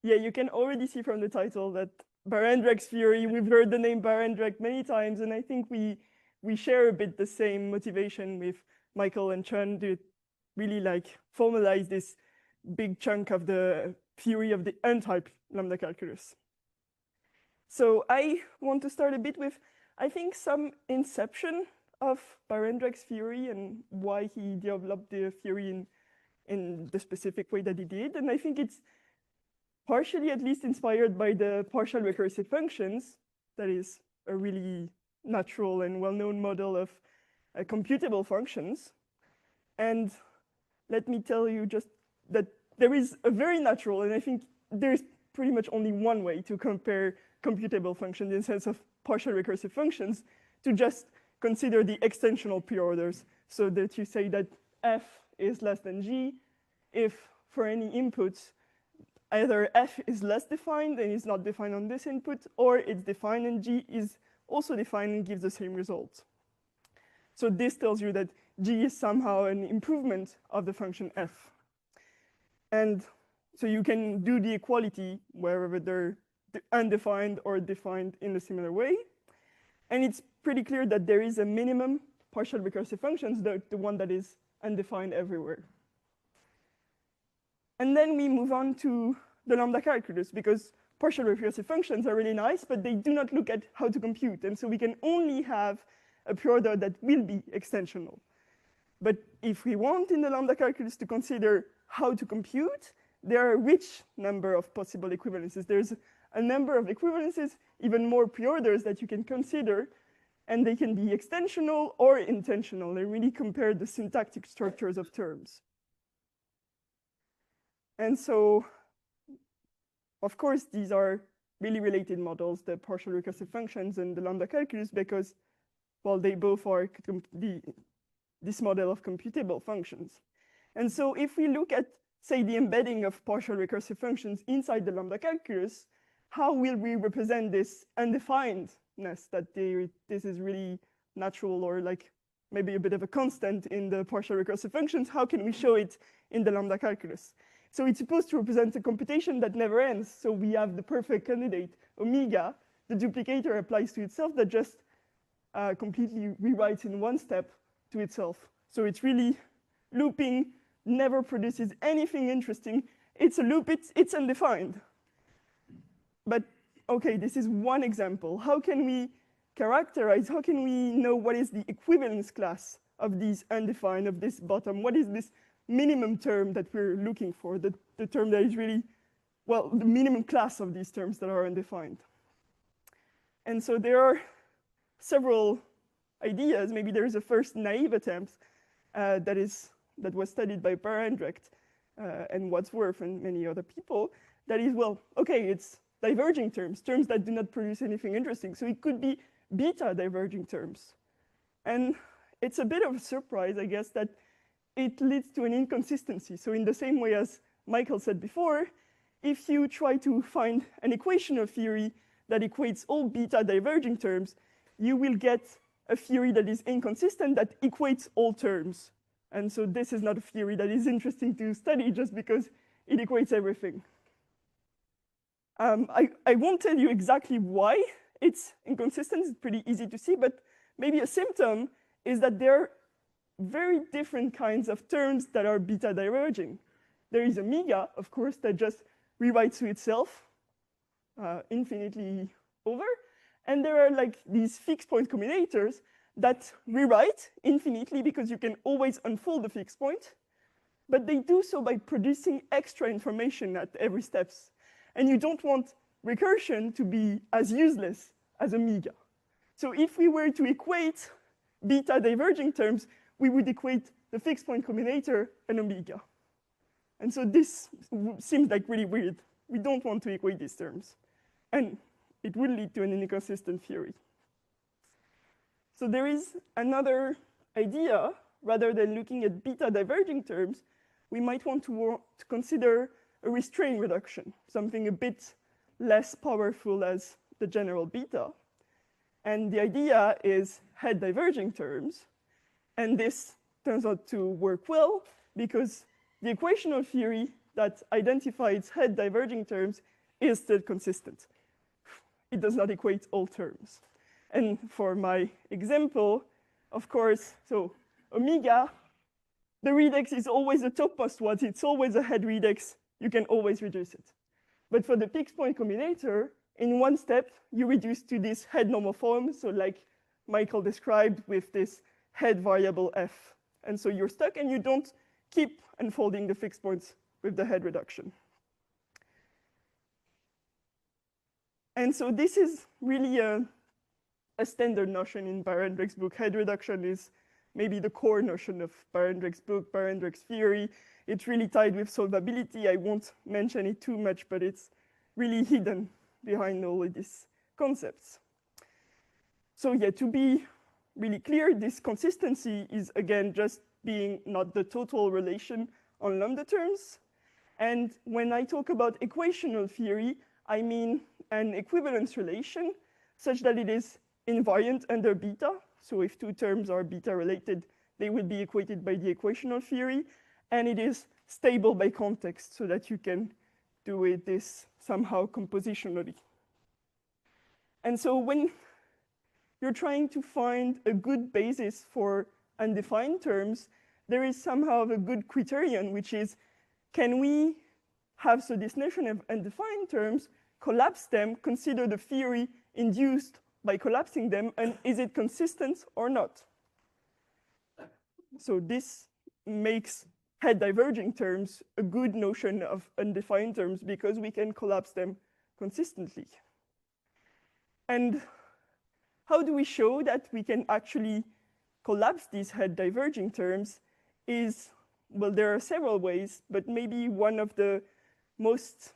Yeah, you can already see from the title that Barendregt's theory, we've heard the name Barendregt many times, and I think we share a bit the same motivation with Michael and Chun to really like formalize this big chunk of the theory of the n-type lambda calculus. So I want to start a bit with, I think, some inception of Barendregt's theory and why he developed the theory in the specific way that he did. And I think it's partially at least inspired by the partial recursive functions. That is a really natural and well-known model of computable functions. And let me tell you just that there is a very natural, and I think there's pretty much only one way to compare computable functions in the sense of partial recursive functions, to just consider the extensional preorders, so that you say that f is less than g if for any inputs either f is less defined and is not defined on this input, or it's defined and g is also defined and gives the same result. So this tells you that g is somehow an improvement of the function f. And so you can do the equality wherever they're undefined or defined in a similar way. And it's pretty clear that there is a minimum partial recursive functions, the one that is undefined everywhere. And then we move on to the lambda calculus, because partial recursive functions are really nice, but they do not look at how to compute. And so we can only have a preorder that will be extensional. But if we want in the lambda calculus to consider how to compute, there are a rich number of possible equivalences. There's a number of equivalences, even more preorders that you can consider, and they can be extensional or intensional. They really compare the syntactic structures of terms. And so, of course, these are really related models, the partial recursive functions and the lambda calculus, because, well, they both are this model of computable functions. And so if we look at, say, the embedding of partial recursive functions inside the lambda calculus, how will we represent this undefinedness that this is really natural, or like maybe a bit of a constant in the partial recursive functions? How can we show it in the lambda calculus? So it's supposed to represent a computation that never ends. So we have the perfect candidate, omega. The duplicator applies to itself that just completely rewrites in one step to itself. So it's really looping, never produces anything interesting. It's a loop, it's undefined. But OK, this is one example. How can we characterize, how can we know what is the equivalence class of these undefined, of this bottom? What is this minimum term that we're looking for, the term that is really, well, the minimum class of these terms that are undefined? And so there are several ideas. Maybe there is a first naive attempt that was studied by Barendregt and Wadsworth and many other people. That is, well, OK, it's diverging terms, terms that do not produce anything interesting. So it could be beta diverging terms. And it's a bit of a surprise, I guess, that it leads to an inconsistency. So in the same way as Michael said before, if you try to find an equation of theory that equates all beta diverging terms, you will get a theory that is inconsistent that equates all terms. And so this is not a theory that is interesting to study just because it equates everything. I won't tell you exactly why it's inconsistent. It's pretty easy to see. But maybe a symptom is that there are very different kinds of terms that are beta diverging. There is omega, of course, that just rewrites to itself infinitely over. And there are like these fixed point combinators that rewrite infinitely because you can always unfold the fixed point. But they do so by producing extra information at every step. And you don't want recursion to be as useless as omega. So if we were to equate beta diverging terms, we would equate the fixed point combinator and omega. And so this seems like really weird. We don't want to equate these terms. And it will lead to an inconsistent theory. So there is another idea. Rather than looking at beta diverging terms, we might want to consider a restraint reduction, something a bit less powerful as the general beta. And the idea is head diverging terms. And this turns out to work well because the equational theory that identifies head diverging terms is still consistent. It does not equate all terms. And for my example, of course, so omega, the redex is always the topmost one. It's always a head redex. You can always reduce it. But for the fixed point combinator, in one step, you reduce to this head normal form, so like Michael described with this head variable f. And so you're stuck, and you don't keep unfolding the fixed points with the head reduction. And so this is really a standard notion in Barendregt's book. Head reduction is maybe the core notion of Barendregt's book, Barendregt's theory. It's really tied with solvability. I won't mention it too much, but it's really hidden behind all of these concepts. So yeah, to be really clear, this consistency is, again, just being not the total relation on lambda terms. And when I talk about equational theory, I mean an equivalence relation such that it is invariant under beta. So if two terms are beta related, they will be equated by the equational theory. And it is stable by context so that you can do this somehow compositionally. And so when you're trying to find a good basis for undefined terms, there is somehow a good criterion, which is, can we have so this notion of undefined terms, collapse them, consider the theory induced by collapsing them, and is it consistent or not? So this makes head diverging terms a good notion of undefined terms because we can collapse them consistently. And how do we show that we can actually collapse these head diverging terms is, well, there are several ways, but maybe one of the most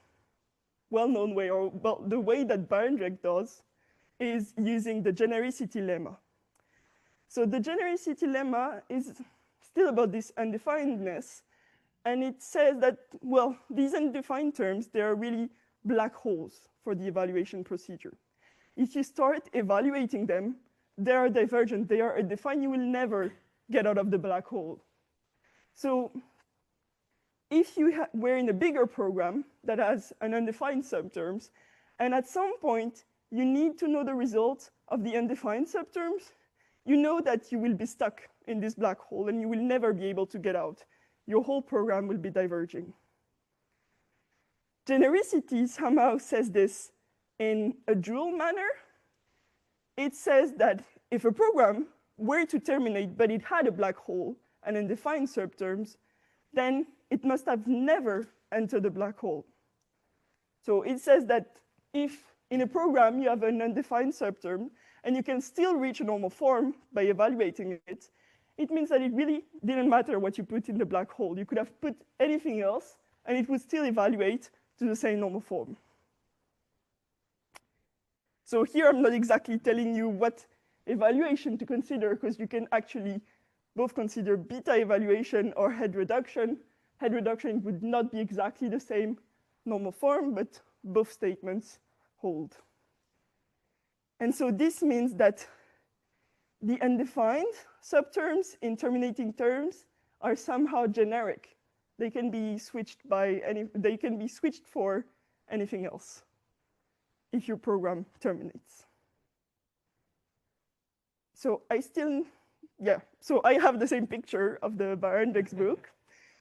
well-known way, or well, the way that Barendregt does, is using the genericity lemma. So the genericity lemma is still about this undefinedness, and it says that, well, these undefined terms, they are really black holes for the evaluation procedure. If you start evaluating them, they are divergent, they are undefined, you will never get out of the black hole. So if you were in a bigger program that has an undefined subterms, and at some point you need to know the result of the undefined subterms, you know that you will be stuck in this black hole and you will never be able to get out. Your whole program will be diverging. Genericity somehow says this in a dual manner. It says that if a program were to terminate, but it had a black hole and undefined subterms, then it must have never entered the black hole. So it says that if in a program you have an undefined subterm and you can still reach a normal form by evaluating it, it means that it really didn't matter what you put in the black hole. You could have put anything else and it would still evaluate to the same normal form. So here I'm not exactly telling you what evaluation to consider, because you can actually both consider beta evaluation or head reduction. Head reduction would not be exactly the same normal form, but both statements hold. And so this means that the undefined subterms in terminating terms are somehow generic. They can be switched they can be switched for anything else if your program terminates. So so I have the same picture of the Barendregt's book,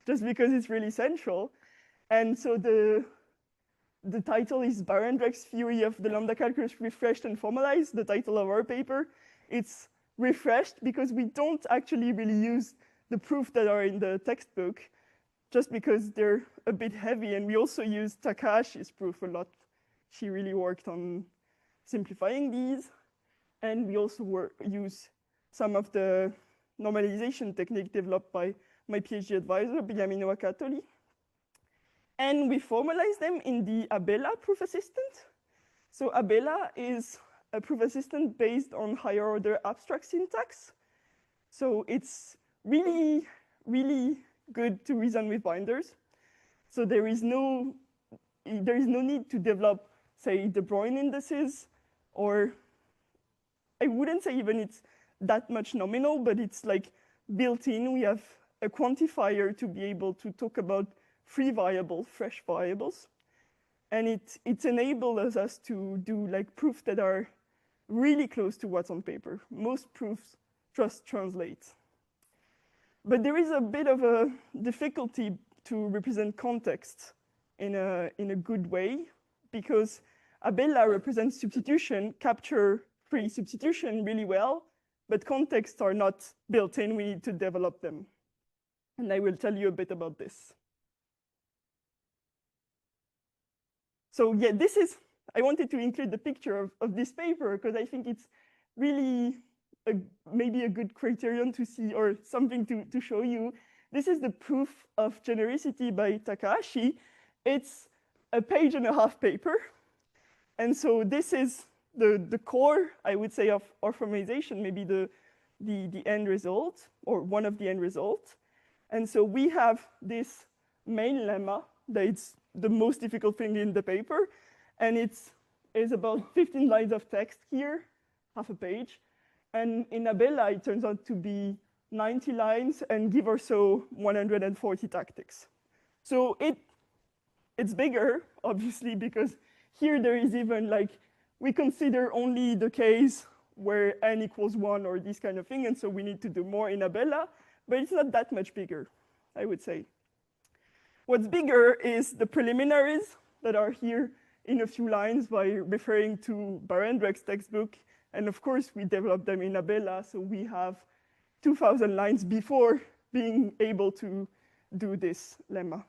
just because it's really central. And so the title is Barendregt's Theory of the Lambda-Calculus Refreshed and Formalized, the title of our paper. It's refreshed because we don't actually really use the proofs that are in the textbook, just because they're a bit heavy. And we also use Takahashi's proof a lot. She really worked on simplifying these. And we also use some of the normalization technique developed by my PhD advisor, Beniamino Accattoli. And we formalize them in the Abela proof assistant. So Abela is a proof assistant based on higher order abstract syntax. So it's really, really good to reason with binders. So there is no need to develop, say, De Bruijn indices, or I wouldn't say even it's that much nominal, but it's like built in. We have a quantifier to be able to talk about free variables, fresh variables. And it enables us to do like proofs that are really close to what's on paper. Most proofs just translate. But there is a bit of a difficulty to represent context in a good way, because Abella represents substitution, capture-free substitution really well, but contexts are not built in. We need to develop them. And I will tell you a bit about this. So yeah, I wanted to include the picture of this paper because I think it's really maybe a good criterion to see, or something to show you. This is the proof of genericity by Takahashi. It's a 1.5-page paper. And so this is the core, I would say, of our formalization, maybe the end result, or one of the end results. And so we have this main lemma that it's the most difficult thing in the paper. And it's about 15 lines of text here, half a page. And in Abella, it turns out to be 90 lines and give or so 140 tactics. So it's bigger, obviously, because here there is even like, we consider only the case where n equals 1 or this kind of thing. And so we need to do more in Abella, but it's not that much bigger, I would say. What's bigger is the preliminaries that are here in a few lines by referring to Barendregt's textbook. And of course, we developed them in Abella, so we have 2,000 lines before being able to do this lemma.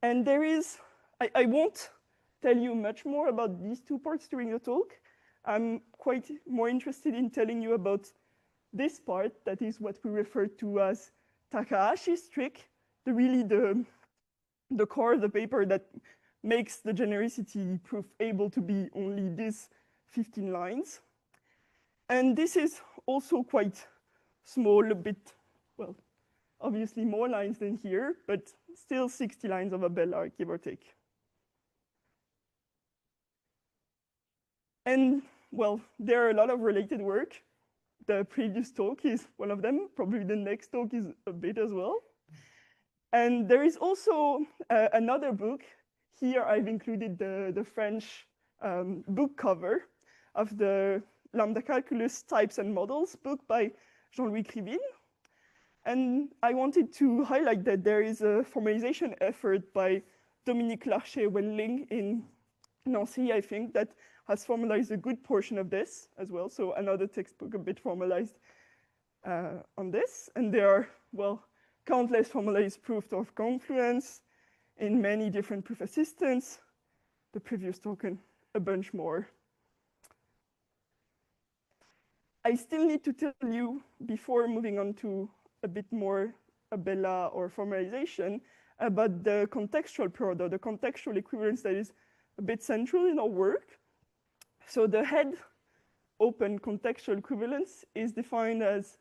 And there is, I won't tell you much more about these two parts during the talk. I'm quite more interested in telling you about this part, that is what we refer to as Takahashi's trick, the core of the paper that makes the genericity proof able to be only these 15 lines. And this is also quite small, a bit, well, obviously more lines than here, but still 60 lines of Abella, give or take. And well, there are a lot of related work. The previous talk is one of them. Probably the next talk is a bit as well. And there is also another book. Here I've included the French book cover of the Lambda-Calculus Types and Models book by Jean-Louis Krivine. And I wanted to highlight that there is a formalization effort by Dominique Larcher-Wenling in Nancy, I think, that has formalized a good portion of this as well. So another textbook a bit formalized on this. And there are, well, countless formalized proofs of confluence in many different proof assistants, the previous talk, and a bunch more. I still need to tell you, before moving on to a bit more Abella or formalization, about the contextual product, the contextual equivalence that is a bit central in our work. So the head open contextual equivalence is defined as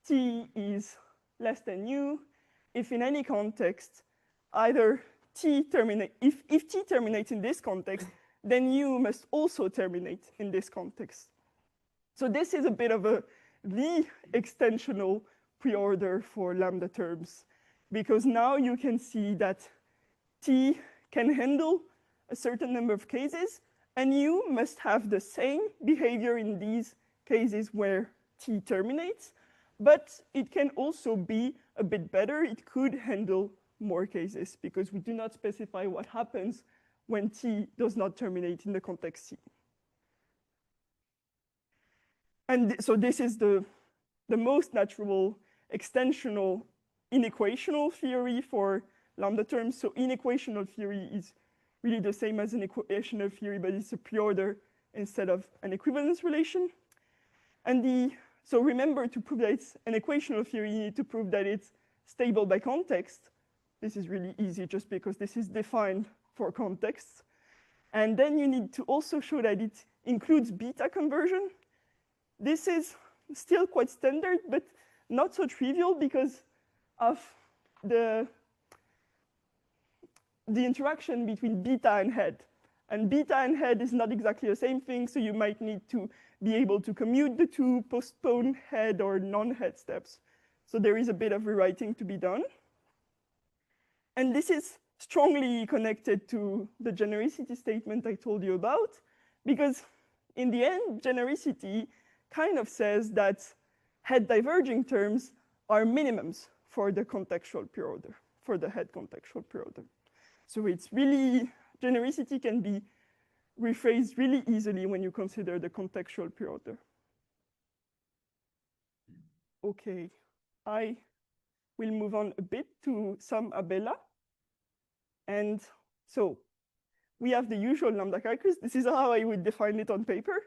T is less than U if in any context either T terminate, if T terminates in this context, then U must also terminate in this context. So this is a bit of the extensional preorder for lambda terms, because now you can see that T can handle a certain number of cases, and U must have the same behavior in these cases where T terminates, but it can also be a bit better. It could handle more cases, because we do not specify what happens when T does not terminate in the context C. And so this is the most natural extensional inequational theory for lambda terms. So inequational theory is really the same as an equational theory, but it's a preorder instead of an equivalence relation. And so remember, to prove that it's an equational theory, you need to prove that it's stable by context. This is really easy just because this is defined for contexts. And then you need to also show that it includes beta conversion. This is still quite standard, but not so trivial because of the interaction between beta and head. And beta and head is not exactly the same thing, so you might need to be able to commute the two, postpone head or non-head steps. So there is a bit of rewriting to be done. And this is strongly connected to the genericity statement I told you about, because in the end, genericity kind of says that head diverging terms are minimums for the contextual pure order, for the head contextual pure order. So it's really, genericity can be rephrased really easily when you consider the contextual pure order. Okay, I will move on a bit to some Abela. And so we have the usual lambda calculus. This is how I would define it on paper.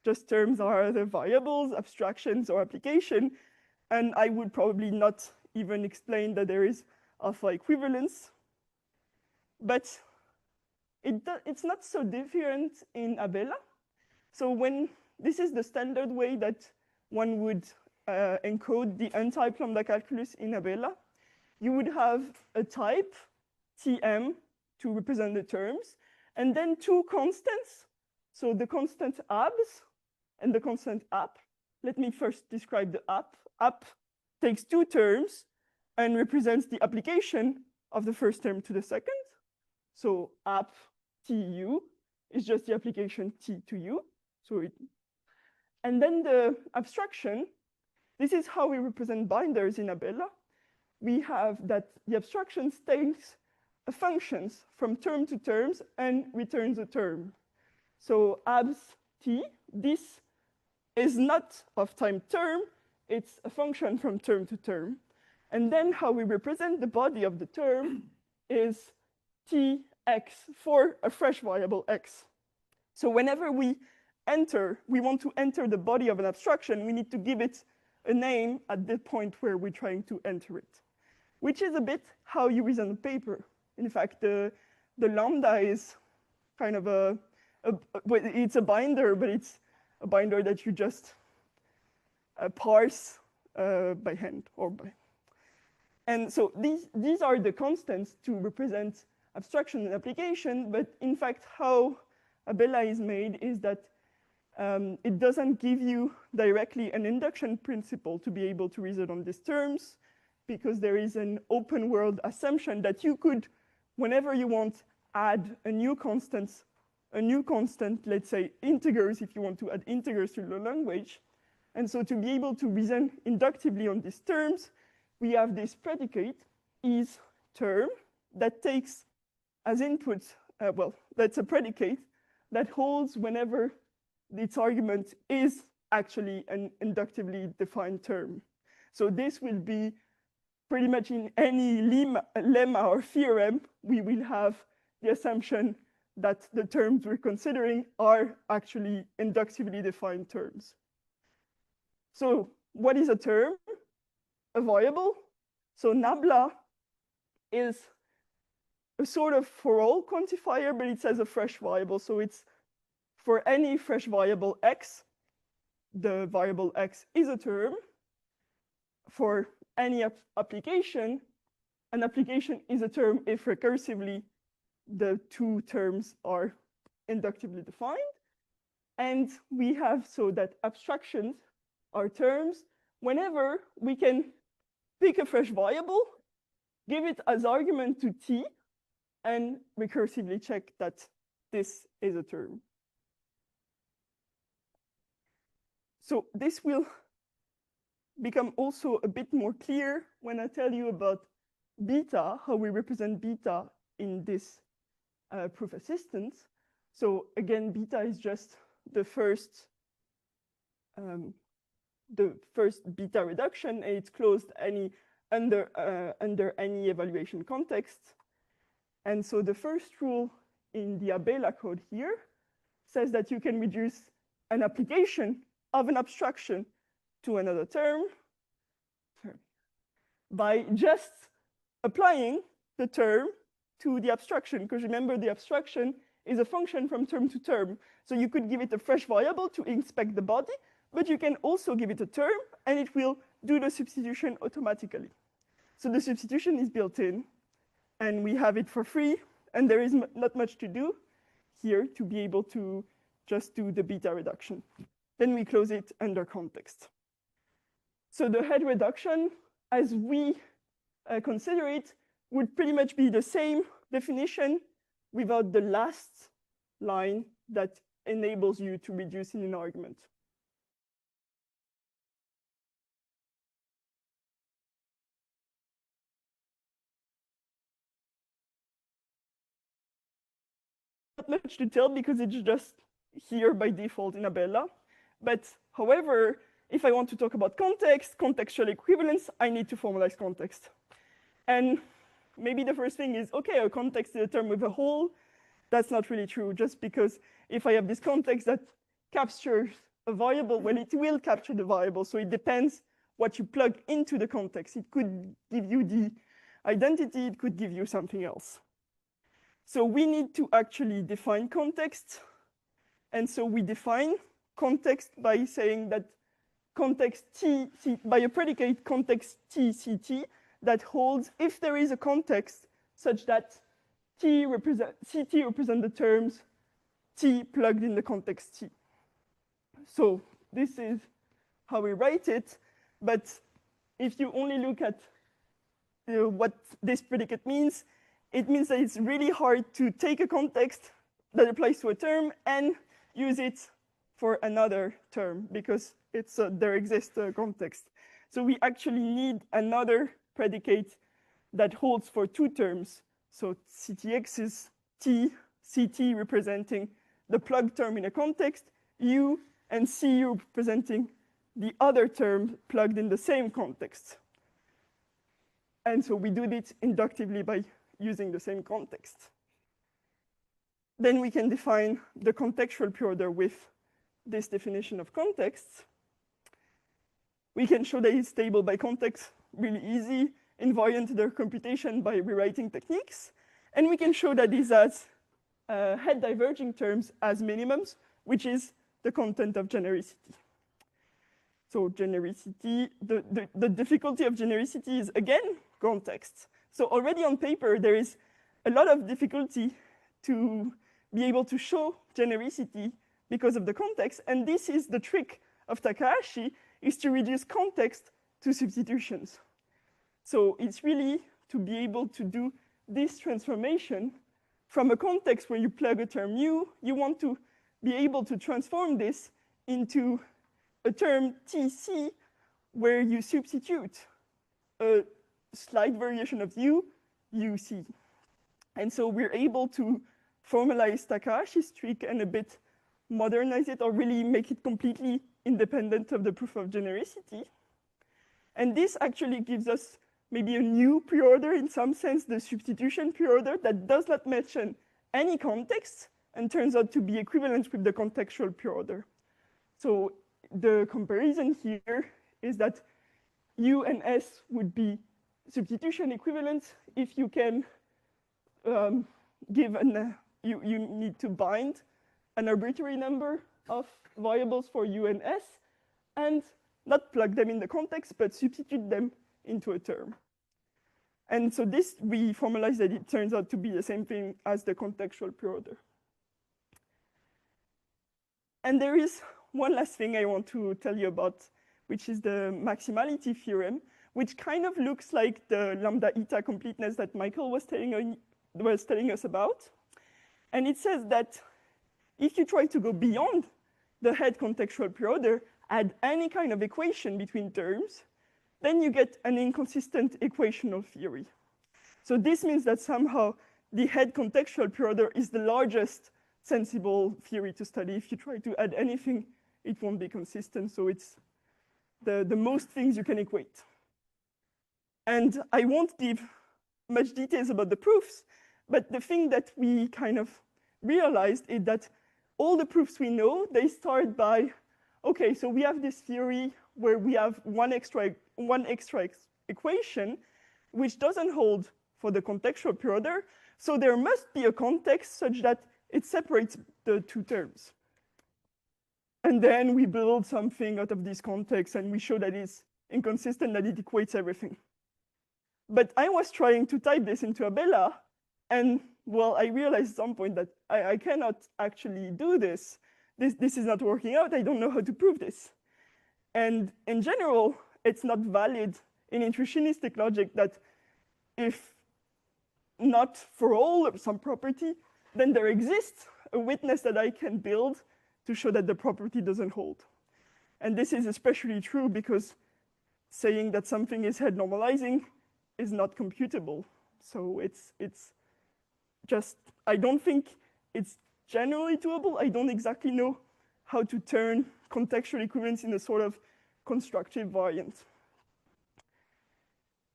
Just terms are either variables, abstractions, or application. And I would probably not even explain that there is alpha equivalence. But it's not so different in Abela. So this is the standard way that one would encode the n-type lambda calculus in Abela. You would have a type, Tm, to represent the terms, and then two constants. So the constant abs and the constant app. Let me first describe the app. App takes two terms and represents the application of the first term to the second. So app tu is just the application t to u. And then the abstraction, this is how we represent binders in Abela. We have that the abstraction takes functions from term to terms and returns a term. So abs t, this is not of time term, it's a function from term to term. And then how we represent the body of the term is tx for a fresh variable x. So whenever we want to enter the body of an abstraction, we need to give it a name at the point where we're trying to enter it, which is a bit how you reason on paper. In fact, the lambda is kind of it's a binder, but it's a binder that you just parse by hand or by. And so these are the constants to represent abstraction and application, but in fact, how Abela is made is that it doesn't give you directly an induction principle to be able to reason on these terms, because there is an open world assumption that you could, whenever you want, add a new constant, let's say integers, if you want to add integers to the language. And so to be able to reason inductively on these terms, we have this predicate, is term, that takes as input, that's a predicate that holds whenever its argument is actually an inductively defined term. So this will be pretty much in any lemma or theorem, we will have the assumption that the terms we're considering are actually inductively defined terms. So what is a term? A variable. So nabla is a sort of for all quantifier, but it says a fresh variable. So it's for any fresh variable x, the variable x is a term. For any application, an application is a term if recursively the two terms are inductively defined. And we have so that abstractions are terms whenever we can pick a fresh variable, give it as argument to t, and recursively check that this is a term. So this will become also a bit more clear when I tell you about beta, how we represent beta in this proof assistance. So again, beta is just the first beta reduction, and it's closed under any evaluation context. And so the first rule in the Abela code here says that you can reduce an application of an abstraction to another term by just applying the term to the abstraction, because remember the abstraction is a function from term to term. So you could give it a fresh variable to inspect the body, but you can also give it a term and it will do the substitution automatically. So the substitution is built in and we have it for free, and there is not much to do here to be able to just do the beta reduction. Then we close it under context. So the head reduction, as we consider it, would pretty much be the same definition without the last line that enables you to reduce in an argument. Not much to tell because it's just here by default in Abella. But however, if I want to talk about context, contextual equivalence, I need to formalize context. And maybe the first thing is, okay, a context is a term with a hole. That's not really true, just because if I have this context that captures a variable, well, it will capture the variable. So it depends what you plug into the context. It could give you the identity, it could give you something else. So we need to actually define context. And so we define context by saying that context T, by a predicate context TCT that holds if there is a context such that CT represent the terms T plugged in the context T. So this is how we write it. But if you only look at what this predicate means, it means that it's really hard to take a context that applies to a term and use it for another term because it's there exists a context. So we actually need another predicate that holds for two terms. So CTX is T, CT representing the plugged term in a context, U and CU representing the other term plugged in the same context. And so we do this inductively by using the same context. Then we can define the contextual preorder with this definition of context. We can show that it's stable by context, really easy, invariant their computation by rewriting techniques. And we can show that this has head diverging terms as minimums, which is the content of genericity. So genericity, the difficulty of genericity is, again, context. So already on paper, there is a lot of difficulty to be able to show genericity because of the context. And this is the trick of Takahashi, is to reduce context to substitutions. So it's really to be able to do this transformation from a context where you plug a term u, you want to be able to transform this into a term tc where you substitute a slight variation of u, uc. And so we're able to formalize Takahashi's trick and a bit modernize it or really make it completely independent of the proof of genericity. And this actually gives us maybe a new preorder in some sense, the substitution preorder that does not mention any context and turns out to be equivalent with the contextual preorder. So the comparison here is that U and S would be substitution equivalent if you can give you need to bind an arbitrary number of variables for U and S and not plug them in the context, but substitute them into a term. And so this, we formalize that it turns out to be the same thing as the contextual preorder. And there is one last thing I want to tell you about, which is the maximality theorem, which kind of looks like the lambda eta completeness that Michael was telling us about. And it says that if you try to go beyond the head contextual preorder, add any kind of equation between terms, then you get an inconsistent equational theory. So this means that somehow the head contextual preorder is the largest sensible theory to study. If you try to add anything, it won't be consistent. So it's the most things you can equate. And I won't give much details about the proofs, but the thing that we kind of realized is that all the proofs we know, they start by, okay, so we have this theory where we have one extra equation, which doesn't hold for the contextual preorder. So there must be a context such that it separates the two terms. And then we build something out of this context, and we show that it's inconsistent, that it equates everything. But I was trying to type this into Abella, and well, I realized at some point that I cannot actually do this. This is not working out. I don't know how to prove this. And in general, it's not valid in intuitionistic logic that if not for all of some property, then there exists a witness that I can build to show that the property doesn't hold. And this is especially true because saying that something is head normalizing is not computable. So it's just, I don't think it's generally doable. I don't exactly know how to turn contextual equivalence in a sort of constructive variant.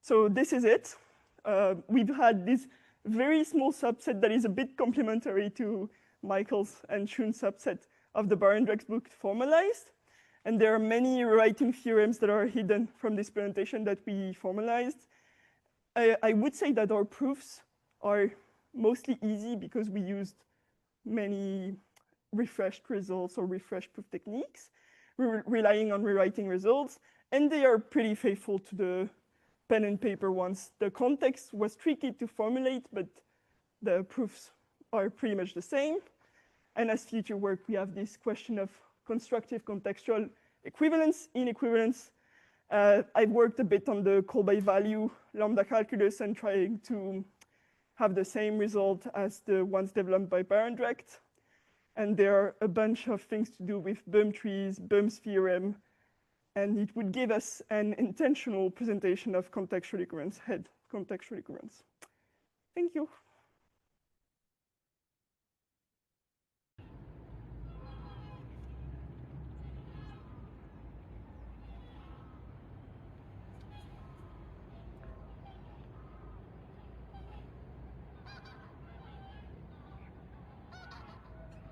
So this is it. We've had this very small subset that is a bit complementary to Michael's and Shun's subset of the Barendregt book, Formalized. And there are many rewriting theorems that are hidden from this presentation that we formalized. I would say that our proofs are mostly easy because we used many refreshed results or refreshed proof techniques. We're relying on rewriting results, and they are pretty faithful to the pen and paper ones. The context was tricky to formulate, but the proofs are pretty much the same. And as future work, we have this question of constructive contextual equivalence, inequivalence. I've worked a bit on the call by value Lambda-Calculus and trying to have the same result as the ones developed by Barendregt. And there are a bunch of things to do with Böhm trees, Böhm's theorem, and it would give us an intentional presentation of contextual equivalence, head contextual equivalence. Thank you.